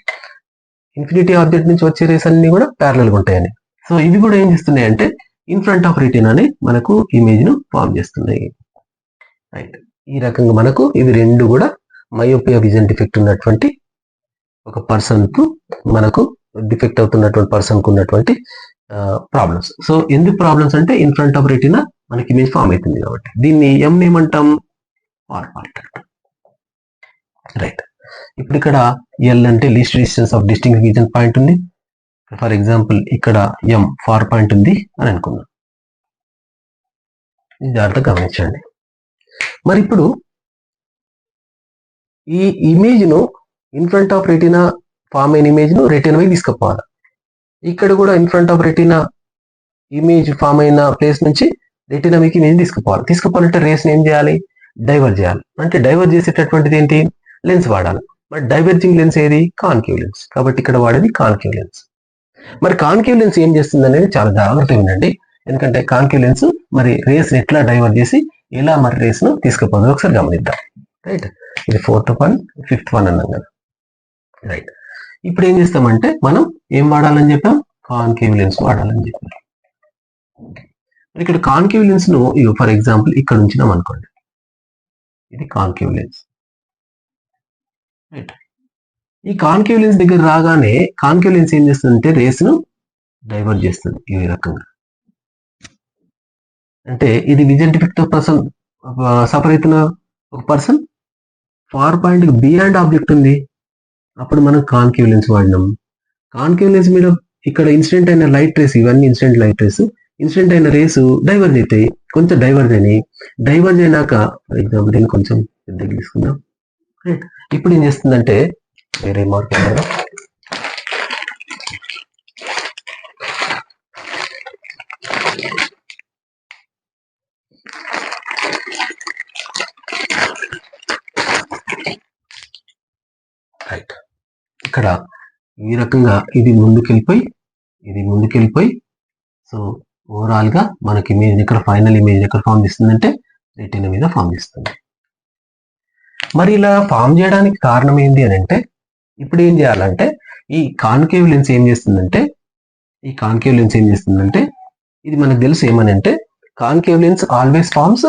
A: ఇన్ఫినిటీ ఆబ్జెక్ట్ నుంచి వచ్చే రేస్ అన్ని కూడా ప్యారలల్ గా ఉంటాయని. సో ఇవి కూడా ఏం చేస్తున్నాయి అంటే ఇన్ ఫ్రంట్ ఆఫ్ రెటీనా అని మనకు ఇమేజ్ ను ఫామ్ చేస్తున్నాయి, రైట్. ఈ రకంగా మనకు ఇవి రెండు కూడా మయోపియా విజన్ డిఫెక్ట్ ఉన్నటువంటి ఒక పర్సన్ కు, మనకు డిఫెక్ట్ అవుతున్నటువంటి పర్సన్ కు ఉన్నటువంటి ప్రాబ్లమ్స్. సో ఎందుకు ప్రాబ్లమ్స్ అంటే ఇన్ ఫ్రంట్ ఆఫ్ రెటీనా మనకి ఇమేజ్ ఫామ్ అవుతుంది కాబట్టి దీన్ని ఎం ఏమంటాం, ఫార్ పాయింట్ అంటాం, రైట్. ఇప్పుడు ఇక్కడ ఎల్ అంటే least distance of distinct vision point ఉంది. ఫర్ ఎగ్జాంపుల్ ఇక్కడ ఎం ఫార్ పాయింట్ ఉంది అని అనుకుందాం, జాగ్రత్తగా గమనించండి. మరి ఇప్పుడు ఈ ఇమేజ్ ను in front of retina form అయిన ఇమేజ్ ను రెటీనా మీద తీసుకుపోవాలి. ఇక్కడ కూడా in front of retina image form అయిన ప్లేస్ నుంచి రెటీనా మీకు ఇమేజ్ తీసుకుపోవాలంటే రేస్ ఏం చేయాలి, డైవర్ట్ చేయాలి. అంటే డైవర్ట్ చేసేటటువంటిది ఏంటి, లెన్స్ వాడాలి. మరి డైవర్జింగ్ లెన్స్ ఏది, కాన్కేవ్ లెన్స్. కాబట్టి ఇక్కడ వాడేది కాన్కేవ్ లెన్స్. మరి కాన్కేవ్ లెన్స్ ఏం చేస్తుంది అనేది చాలా జాగ్రత్తగా వినండి, ఎందుకంటే కాన్కేవ్ లెన్స్ మరి రేస్ ఎట్లా డైవర్ట్ చేసి ఎలా మరి రేస్ ను తీసుకుపోతుంది ఒకసారి గమనిద్దాం, రైట్. ఇది 4th 1 5th 1 అన్నాం కదా, రైట్. ఇప్పుడు ఏం చేస్తామంటే మనం ఏం వాడాలని చెప్పాం, కాన్కేవ్ లెన్స్ వాడాలని చెప్పాం. ఇక్కడ కాన్కేవ్ లెన్స్ ను ఫర్ ఎగ్జాంపుల్ ఇక్కడ ఉంచినాం అనుకోండి, ఇది కాన్కేవ్ లెన్స్, రైట్. ఈ కాన్కేవ్ లెన్స్ దగ్గర రాగానే కాన్కేవ్ లెన్స్ ఏం చేస్తుందంటే రేస్ ను డైవర్ట్ చేస్తుంది ఈ రకంగా. అంటే ఇది విజన్ డిఫెక్ట్ పర్సన్ సఫర్ అవుతున్న ఒక person far point beyond object ఉంది, అప్పుడు మనం కాన్కేవ్ లెన్స్ వాడినాం. కాన్కేవ్ లెన్స్ మీద ఇక్కడ ఇన్సిడెంట్ అయిన లైట్ రేస్, ఇవన్నీ ఇన్సిడెంట్ లైట్ రేస్, ఇన్సిడెంట్ అయిన రేసు డైవర్జ్ అవుతాయి, కొంచెం డైవర్జ్ అయినాక ఫర్ ఎగ్జాంపుల్ దీన్ని కొంచెం పెద్దగా తీసుకుందాం, రైట్. ఇప్పుడు ఏం చేస్తుందంటే వేరే మార్క్ రైట్. ఇక్కడ ఈ రకంగా ఇది ముందుకెళ్ళిపోయి సో ఓవరాల్ గా మనకి ఇమేజ్ ఇక్కడ ఫైనల్ ఇమేజ్ ఎక్కడ ఫామ్ చేస్తుందంటే రెటీనా మీద ఫామ్ చేస్తుంది. మరి ఇలా ఫామ్ చేయడానికి కారణం ఏంటి అని అంటే ఇప్పుడు ఏం చేయాలంటే ఈ కాన్కేవ్ లెన్స్ ఏం చేస్తుందంటే ఇది మనకు తెలుసు ఏమని అంటే కాన్కేవ్ లెన్స్ ఆల్వేస్ ఫార్మ్స్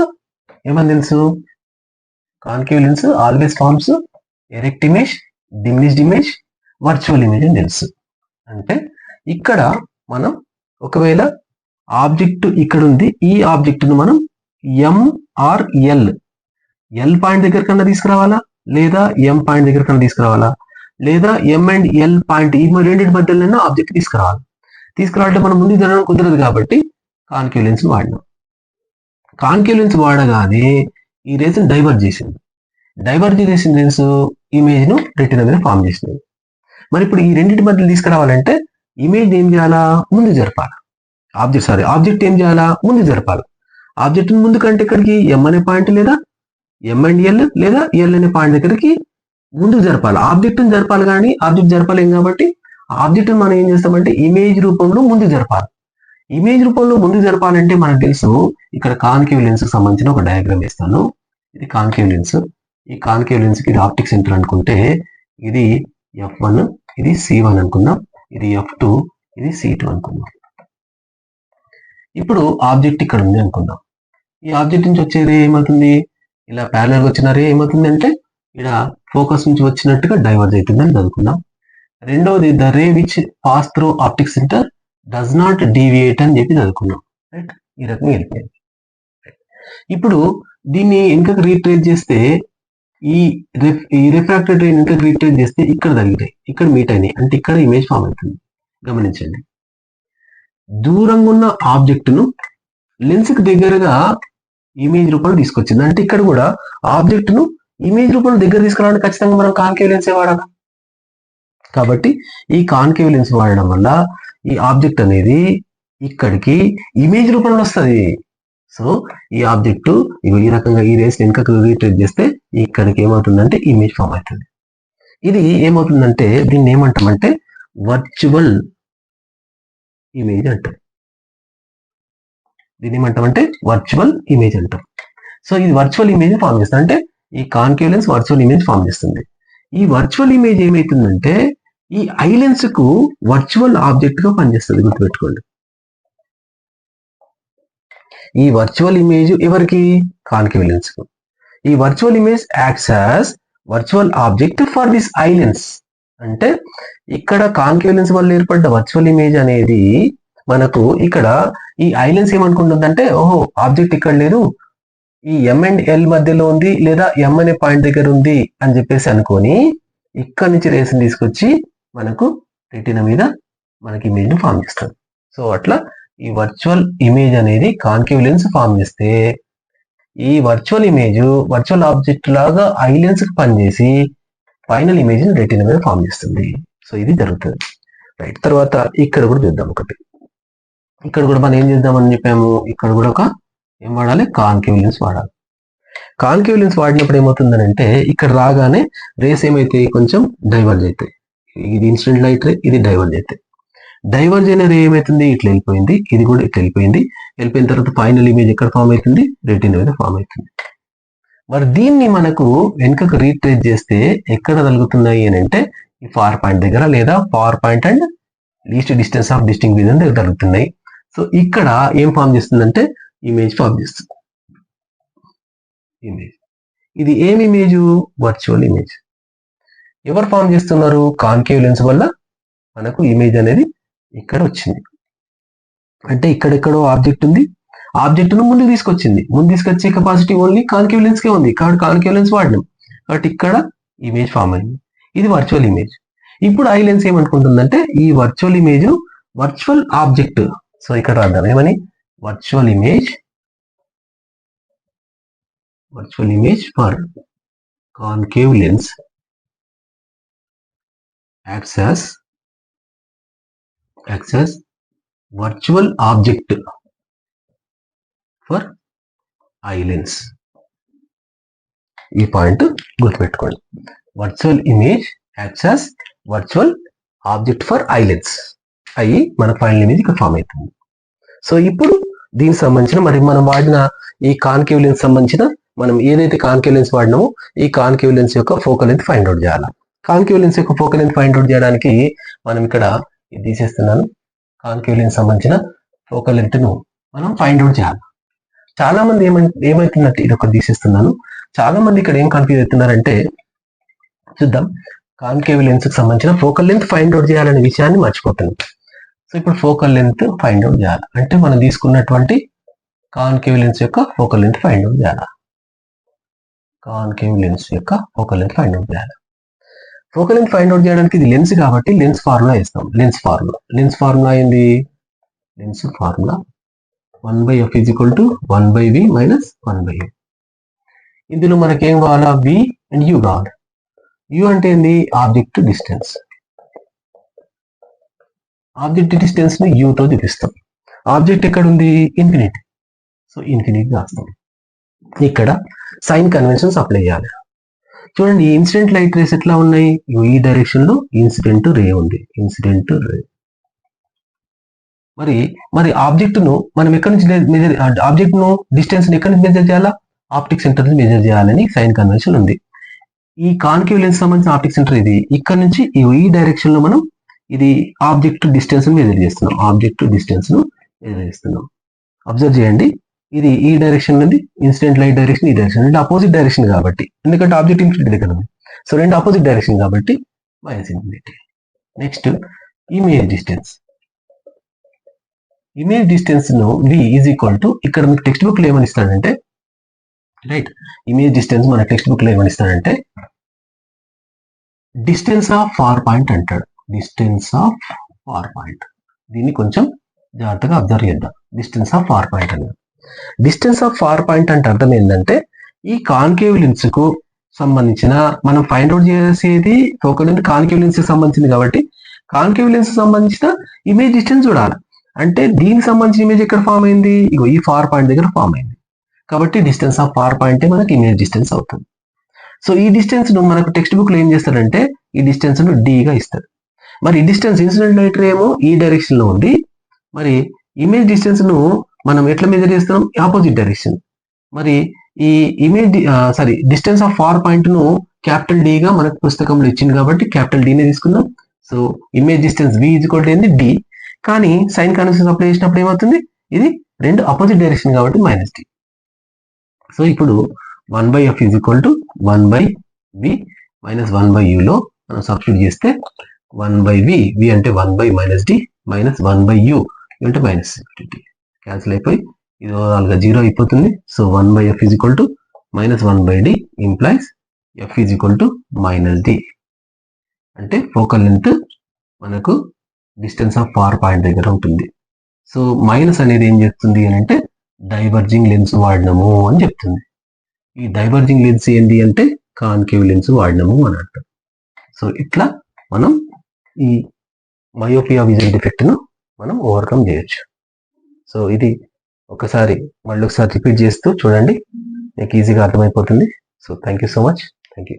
A: ఏమని తెలుసు, concave lens always forms erect image, diminished image, virtual image అని తెలుసు. అంటే ఇక్కడ మనం ఒకవేళ ఆబ్జెక్ట్ ఇక్కడ ఉంది, ఈ ఆబ్జెక్ట్ ను మనం ఎం ఆర్ ఎల్ పాయింట్ దగ్గర కన్నా తీసుకురావాలా, లేదా ఎం పాయింట్ దగ్గర కన్నా తీసుకురావాలా, లేదా ఎం అండ్ ఎల్ పాయింట్ ఈ రెండింటి మధ్యలో ఆబ్జెక్ట్ తీసుకురావాలంటే మనం ముందు జరగడం కుదరదు కాబట్టి కాన్కేవ్ లెన్స్ వాడినాం. కాన్కేవ్ లెన్స్ వాడగానే ఈ రేస్ డైవర్ట్ చేసిన లెన్స్ ఇమేజ్ ను రెటీనా మీద ఫామ్ చేసినాయి. మరి ఇప్పుడు ఈ రెండింటి మధ్యలో తీసుకురావాలంటే ఇమేజ్ ఏం చేయాలా, ముందు జరపాలి. ఆబ్జెక్ట్ ఏం చేయాలా, ముందు జరపాలి. ఆబ్జెక్ట్ ముందు కంటే ఇక్కడికి ఎం అనే పాయింట్ లేదా ఎం అండ్ ఎల్ లేదా ఎల్ అనే పాయింట్ దగ్గరికి ముందు జరపాలి. ఆబ్జెక్ట్ జరపాలి, కానీ ఆబ్జెక్ట్ జరపలేం కాబట్టి ఆబ్జెక్ట్ మనం ఏం చేస్తామంటే ఇమేజ్ రూపంలో ముందు జరపాలి. ఇమేజ్ రూపంలో ముందు జరపాలంటే మనకు తెలుసు, ఇక్కడ కాన్కేవ్ లెన్స్ కి సంబంధించిన ఒక డయాగ్రామ్ ఇస్తాను. ఇది కాన్కేవ్ లెన్స్, ఈ కాన్కేవ్ లెన్స్ కి ఇది ఆప్టిక్ సెంటర్ అనుకుంటే ఇది F1, ఇది C1 అనుకుందాం, ఇది F2, ఇది C2 అనుకుందాం. ఇప్పుడు ఆబ్జెక్ట్ ఇక్కడ ఉంది అనుకుందాం. ఈ ఆబ్జెక్ట్ నుంచి వచ్చే రే ఏమవుతుంది, ఇలా ప్యారలల్ వచ్చిన రే ఏమవుతుంది అంటే ఇక్కడ ఫోకస్ నుంచి వచ్చినట్టుగా డైవర్జ్ అవుతుందని చదువుకుందాం. రెండవది the ray which pass through optic centre does not deviate అని చెప్పి చదువుకున్నాం, రైట్. ఈ రకంగా వెళ్ళిపోయింది. ఇప్పుడు దీన్ని వెనుకకు రీట్రేస్ చేస్తే ఈ రిఫ్రాక్టెడ్ రే వెనుకకు రీట్రేస్ చేస్తే ఇక్కడ తగిలితాయి, ఇక్కడ మీట్ అయినాయి, అంటే ఇక్కడ ఇమేజ్ ఫామ్ అవుతుంది. గమనించండి, దూరంగా ఉన్న ఆబ్జెక్ట్ ను లెన్స్ కి దగ్గరగా ఇమేజ్ రూపంలో తీసుకొచ్చింది. అంటే ఇక్కడ కూడా ఆబ్జెక్ట్ ను ఇమేజ్ రూపంలో దగ్గర తీసుకురావడానికి ఖచ్చితంగా మనం కాన్కేవ్ లెన్స్ వాడాలి. కాబట్టి ఈ కాన్కేవ్ లెన్స్ వాడడం వల్ల ఈ ఆబ్జెక్ట్ అనేది ఇక్కడికి ఇమేజ్ రూపంలో వస్తుంది. సో ఈ ఆబ్జెక్ట్ ఈ రకంగా ఈ రేస్ వెనుకకు రీట్రేట్ చేస్తే ఇక్కడికి ఏమవుతుందంటే ఇమేజ్ ఫామ్ అవుతుంది. ఇది ఏమవుతుందంటే దీన్ని ఏమంటామంటే వర్చువల్ ఇమేజ్ అంటాం. దీన్ని ఏమంటామంటే వర్చువల్ ఇమేజ్ అంటాం. సో ఇది వర్చువల్ ఇమేజ్ ఫామ్ చేస్తుంది, అంటే ఈ concave lens virtual image form చేస్తుంది. ఈ వర్చువల్ ఇమేజ్ ఏమైతుందంటే ఈ ఐలెన్స్ కు వర్చువల్ ఆబ్జెక్ట్ గా పనిచేస్తుంది, గుర్తుపెట్టుకోండి. ఈ వర్చువల్ ఇమేజ్ ఎవరికి? కాన్కేవ్ లెన్స్ కు. ఈ virtual image acts as virtual object for this eye lens. అంటే ఇక్కడ కాన్కేవ్ లెన్స్ వల్ల ఏర్పడ్డ వర్చువల్ ఇమేజ్ అనేది మనకు ఇక్కడ ఈ ఐలెన్స్ ఏమనుకుంటుందంటే, ఓహో ఆబ్జెక్ట్ ఇక్కడ లేదు, ఈ ఎం అండ్ ఎల్ మధ్యలో ఉంది, లేదా ఎం అనే పాయింట్ దగ్గర ఉంది అని చెప్పేసి అనుకొని ఇక్కడ నుంచి రేస్ తీసుకొచ్చి మనకు రెటీనా మీద మనకి ఇమేజ్ ని ఫామ్ చేస్తుంది. సో అట్లా ఈ వర్చువల్ ఇమేజ్ అనేది కాన్కేవ్ లెన్స్ ఫామ్ చేస్తే ఈ వర్చువల్ ఇమేజ్ వర్చువల్ ఆబ్జెక్ట్ లాగా ఐలెన్స్ కి పనిచేసి ఫైనల్ ఇమేజ్ ని రెటీనా మీద ఫామ్ చేస్తుంది. సో ఇది జరుగుతుంది. రైట్, తర్వాత ఇక్కడ కూడా చూద్దాం ఒకటి. ఇక్కడ కూడా మనం ఏం చేద్దామని చెప్పాము, ఇక్కడ కూడా ఒక ఏం వాడాలి? కాన్కేవ్ లెన్స్ వాడాలి. కాన్కేవ్ లెన్స్ వాడినప్పుడు ఏమవుతుందని అంటే ఇక్కడ రాగానే రేస్ ఏమైతాయి? కొంచెం డైవర్జ్ అవుతాయి. ఇది ఇన్సిడెంట్ లైట్ రే, ఇది డైవర్జ్ అవుతాయి. డైవర్జ్ అయిన రే ఏమైతుంది? ఇట్లా వెళ్ళిపోయింది, ఇది కూడా ఇట్లా వెళ్ళిపోయింది. వెళ్ళిపోయిన తర్వాత ఫైనల్ ఇమేజ్ ఎక్కడ ఫామ్ అవుతుంది? రెటీనా మీద ఫామ్ అవుతుంది. మరి దీన్ని మనకు వెనుకకు రీట్రేస్ చేస్తే ఎక్కడ తగులుతున్నాయి అని అంటే ఈ ఫార్ పాయింట్ దగ్గర, లేదా far point and least distance of distinct vision దగ్గర తగులుతున్నాయి. సో ఇక్కడ ఏం ఫామ్ చేస్తుందంటే ఇమేజ్ ఫామ్ చేస్తుంది. ఇమేజ్ ఇది ఏం ఇమేజ్? Virtual image. ఎవరు ఫామ్ చేస్తున్నారు? కాన్కేవ్ లెన్స్ వల్ల మనకు ఇమేజ్ అనేది ఇక్కడ వచ్చింది. అంటే ఇక్కడెక్కడో ఆబ్జెక్ట్ ఉంది, ఆబ్జెక్ట్ ను ముందుకు తీసుకొచ్చింది. ముందు తీసుకొచ్చే కెపాసిటీ ఓన్లీ కాన్కేవ్ లెన్స్ కే ఉంది, కాబట్టి కాన్కేవ్ లెన్స్ వాడినాం, కాబట్టి ఇక్కడ ఇమేజ్ ఫామ్ అయింది. ఇది వర్చువల్ ఇమేజ్. ఇప్పుడు ఐ లెన్స్ ఏమనుకుంటుందంటే ఈ virtual image virtual object. So ఇక్కడ రాద్దాం ఏమని? Virtual image for concave lens acts as virtual object for eye lens. ఈ పాయింట్ గుర్తుపెట్టుకోండి. Virtual image acts as virtual object for eye lens అయ్యి మన ఫైనల్ ఇమేజ్ ఇక్కడ ఫామ్ అవుతుంది. సో ఇప్పుడు దీనికి సంబంధించిన మరి మనం వాడిన ఈ కాన్కేవ్ లెన్స్ సంబంధించిన మనం ఏదైతే కాన్కేవ్ లెన్స్ వాడినామో ఈ కాన్కేవ్ లెన్స్ యొక్క ఫోకల్ లెంత్ ఫైండ్ అవుట్ చేయాలి. కాన్కేవ్ లెన్స్ యొక్క ఫోకల్ లెంత్ ఫైండ్ అవుట్ చేయడానికి మనం ఇక్కడ ఇది తీసేస్తున్నాను. కాన్కేవ్ లెన్స్ సంబంధించిన ఫోకల్ లెంత్ ను మనం ఫైండ్ అవుట్ చేయాలి. చాలా మంది ఏమైతుందంటే ఇది ఒకటి తీసేస్తున్నాను. చాలా మంది ఇక్కడ ఏం కన్ఫ్యూజ్ అవుతున్నారంటే, చూద్దాం, కాన్కేవ్ లెన్స్ కి సంబంధించిన ఫోకల్ లెంత్ ఫైండ్ అవుట్ చేయాలనే విషయాన్ని మర్చిపోతున్నాం. సో ఇప్పుడు ఫోకల్ లెంత్ ఫైండ్ అవుట్ చేయాలి అంటే మనం తీసుకున్నటువంటి కాన్కేవ్ లెన్స్ యొక్క ఫోకల్ లెంత్ ఫైండ్ అవుట్ చేయాలి. కాన్కేవ్ లెన్స్ యొక్క ఫోకల్ లెంత్ ఫైండ్ అవుట్ చేయాలి. ఫోకల్ లెంత్ ఫైండ్ అవుట్ చేయడానికి ఇది లెన్స్ కాబట్టి లెన్స్ ఫార్ములా ఇస్తాం. లెన్స్ ఫార్ములా ఏంది? Lens formula 1/f = 1/v - 1/u. ఇందులో మనకేం కావాలా? v అండ్ u కావాలి. u అంటే ఏంది? Object distance. ఆబ్జెక్ట్ డిస్టెన్స్ ని u తో చూపిస్తాం. ఆబ్జెక్ట్ ఎక్కడ ఉంది? ఇన్ఫినిటీ. సో ఇన్ఫినిటీ రాస్తాం. ఇక్కడ సైన్ కన్వెన్షన్స్ అప్లై చేయాలి. చూడండి, ఇన్సిడెంట్ లైట్ రేస్ ఎట్లా ఉన్నాయి? ఈ డైరెక్షన్ లో ఇన్సిడెంట్ రే ఉంది, ఇన్సిడెంట్ రే. మరి ఆబ్జెక్ట్ ను మనం ఎక్కడి నుంచి మెజర్, ఆబ్జెక్ట్ ను డిస్టెన్స్ ని ఎక్కడి నుంచి మెజర్ చేయాలా? ఆప్టిక్ సెంటర్ నుంచి మెజర్ చేయాలని సైన్ కన్వెన్షన్ ఉంది. ఈ కాన్కేవ్ లెన్స్ సంబంధించిన ఆప్టిక్ సెంటర్ ఇది. ఇక్కడ నుంచి ఈ డైరెక్షన్ లో మనం ఇది ఆబ్జెక్ట్ డిస్టెన్స్ ను మెజర్ చేస్తున్నాం. అబ్జర్వ్ చేయండి, ఇది ఈ డైరెక్షన్ నుండి ఇన్సిడెంట్ లైట్ డైరెక్షన్, ఈ డైరెక్షన్ అంటే అపోజిట్ డైరెక్షన్ కాబట్టి, ఎందుకంటే ఆబ్జెక్ట్ ఇన్ఫినిటీ దగ్గర ఉంది. సో రెండు అపోజిట్ డైరెక్షన్ కాబట్టి -ఇన్ఫినిటీ. నెక్స్ట్ ఇమేజ్ డిస్టెన్స్ ను v = ఇక్కడ మీకు టెక్స్ట్ బుక్ లో ఏమని ఇస్తాడంటే, రైట్, ఇమేజ్ డిస్టెన్స్ మన టెక్స్ట్ బుక్ లో ఏమని ఇస్తాడంటే డిస్టెన్స్ ఆఫ్ ఫార్ పాయింట్ అంటాడు. డిస్టెన్స్ ఆఫ్ ఫార్ పాయింట్, దీన్ని కొంచెం జాగ్రత్తగా అబ్జర్వ్ చేద్దాం. డిస్టెన్స్ ఆఫ్ ఫార్ పాయింట్ అన్నారు. డిస్టెన్స్ ఆఫ్ ఫార్ పాయింట్ అంటే అర్థం ఏంటంటే ఈ కాన్కేవ్ లెన్స్ కు సంబంధించిన మనం ఫైండ్ అవుట్ చేసేది ఫోకల్ లెంత్ కాన్కేవ్ లెన్స్ కి సంబంధించింది కాబట్టి కాన్కేవ్ లెన్స్ సంబంధించిన ఇమేజ్ డిస్టెన్స్ చూడాలి. అంటే దీనికి సంబంధించిన ఇమేజ్ ఎక్కడ ఫామ్ అయింది, ఇగో ఈ ఫార్ పాయింట్ దగ్గర ఫామ్ అయింది. కాబట్టి డిస్టెన్స్ ఆఫ్ ఫార్ పాయింటే మనకి ఇమేజ్ డిస్టెన్స్ అవుతుంది. సో ఈ డిస్టెన్స్ ను మనకు టెక్స్ట్ బుక్ లో ఏం చేస్తాడంటే ఈ డిస్టెన్స్ ను d గా ఇస్తాడు. మరి ఈ డిస్టెన్స్ ఇన్సిడెంట్ లైట్ రే ఏమో ఈ డైరెక్షన్ లో ఉంది. మరి ఇమేజ్ డిస్టెన్స్ ను మనం ఎట్లా మెజర్ చేస్తున్నాం, ఆపోజిట్ డైరెక్షన్. మరి ఈ image distance of far point ను క్యాపిటల్ D గా మనకు పుస్తకంలో ఇచ్చింది కాబట్టి క్యాపిటల్ D నే తీసుకుందాం. So image distance v equal to ఏంది d. కానీ సైన్ కన్వెన్షన్ అప్లై చేసినప్పుడు ఏమవుతుంది, ఇది రెండు అపోజిట్ డైరెక్షన్ కాబట్టి -d. సో ఇప్పుడు 1/f is equal to 1/v minus 1/u లో మనం సబ్స్టిట్యూట్ చేస్తే 1/v, v అంటే 1/-d మైనస్ 1/u అంటే -d క్యాన్సిల్ అయిపోయి ఇది ఓవరాల్గా 0 అయిపోతుంది. So 1/f is equal to -1/d implies f is equal to -d. అంటే ఫోకల్ లెంత్ మనకు డిస్టెన్స్ ఆఫ్ ఫార్ పాయింట్ దగ్గర ఉంటుంది. సో మైనస్ అనేది ఏం చెప్తుంది అని అంటే డైవర్జింగ్ లెన్స్ వాడినము అని చెప్తుంది. ఈ డైవర్జింగ్ లెన్స్ ఏంటి అంటే కాన్కేవ్ లెన్స్ వాడినము అని అంటాం. సో ఇట్లా మనం ఈ మయోపియా విజన్ డిఫెక్ట్ ను మనం ఓవర్కమ్ చేయొచ్చు. సో ఇది మళ్ళీ ఒకసారి రిపీట్ చేస్తూ చూడండి, మీకు ఈజీగా అర్థమైపోతుంది. So thank you so much. Thank you.